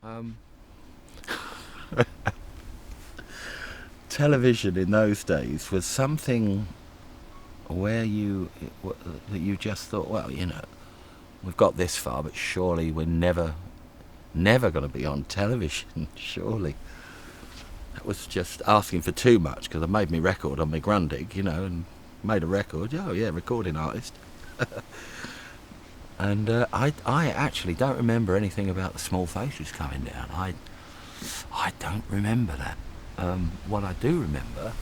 Um, television in those days was something where that you just thought, well, we've got this far, but surely we're never going to be on television, surely. That was just asking for too much, because I made my record on my Grundig, and made a record. Oh yeah, recording artist. And I actually don't remember anything about the Small Faces coming down. I don't remember that. What I do remember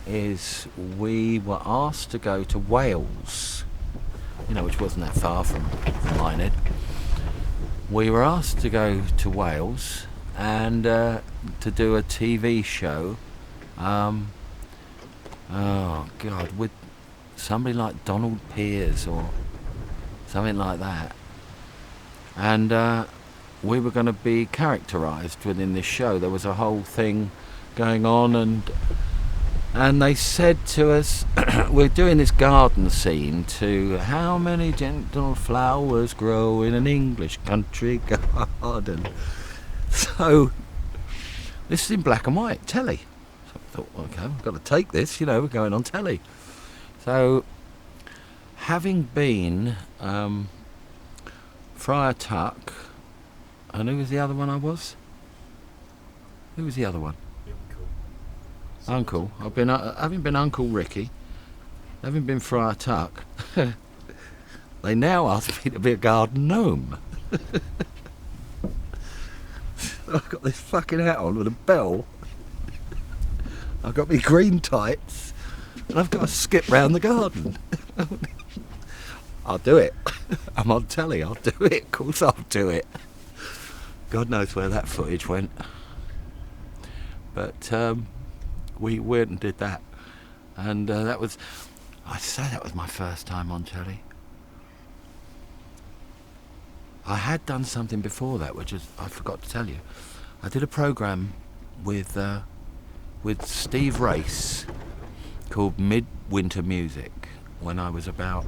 is we were asked to go to Wales, which wasn't that far from Minehead. We were asked to go to Wales and to do a TV show. Oh God, with somebody like Donald Pearce or something like that. And we were going to be characterised within this show. There was a whole thing going on, and they said to us, we're doing this garden scene to how many gentle flowers grow in an English country garden. So this is in black and white telly. So I thought, okay, I've got to take this, we're going on telly. So having been Friar Tuck, and who was the other one I was? Who was the other one? Uncle. I've been having been Uncle Ricky, having been Friar Tuck. They now ask me to be a garden gnome. I've got this fucking hat on with a bell. I've got my green tights, and I've got to skip round the garden. I'll do it. I'm on telly. I'll do it. Of course I'll do it. God knows where that footage went. But we went and did that, and that was my first time on telly. I had done something before that, which I forgot to tell you. I did a programme with Steve Race called Midwinter Music when I was about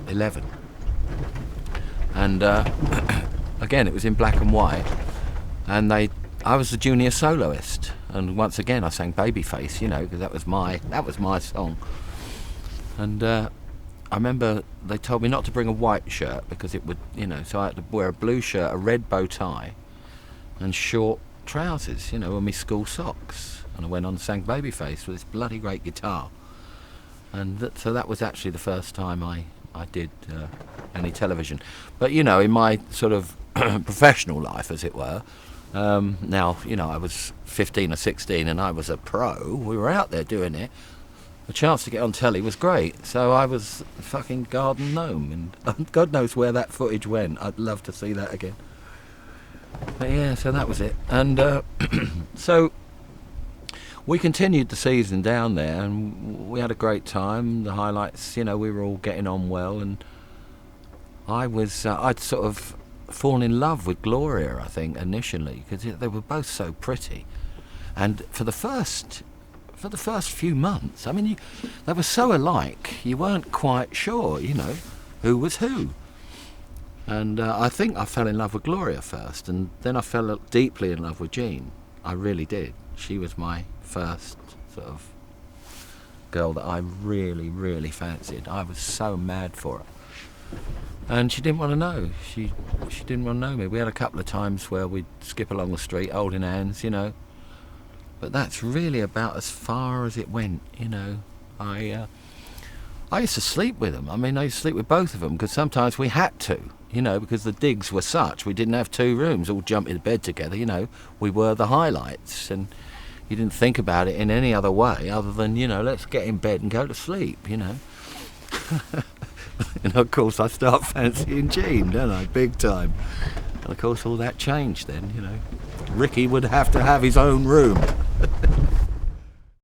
11, and again it was in black and white, and I was the junior soloist, and once again I sang Babyface, because that was my song. And I remember they told me not to bring a white shirt because it would, so I had to wear a blue shirt, a red bow tie, and short trousers, and my school socks. And I went on and sang Babyface with this bloody great guitar. And so that was actually the first time I did any television. But, in my sort of professional life, as it were, now, I was 15 or 16 and I was a pro. We were out there doing it. The chance to get on telly was great. So I was a fucking garden gnome, and God knows where that footage went. I'd love to see that again. But yeah, so that was it. And so we continued the season down there, and we had a great time. The highlights, we were all getting on well, and I'd sort of fallen in love with Gloria, I think, initially, because they were both so pretty. And for the first few months, they were so alike, you weren't quite sure, who was who. And I think I fell in love with Gloria first, and then I fell deeply in love with Jean. I really did. She was my first sort of girl that I really, really fancied. I was so mad for her. And she didn't want to know. She didn't want to know me. We had a couple of times where we'd skip along the street holding hands, But that's really about as far as it went, I used to sleep with them. I used to sleep with both of them because sometimes we had to, because the digs were such. We didn't have two rooms, all jump into bed together, We were the highlights, and you didn't think about it in any other way other than, let's get in bed and go to sleep, And of course I start fancying Jean, don't I? Big time. And of course all that changed then, Ricky would have to have his own room.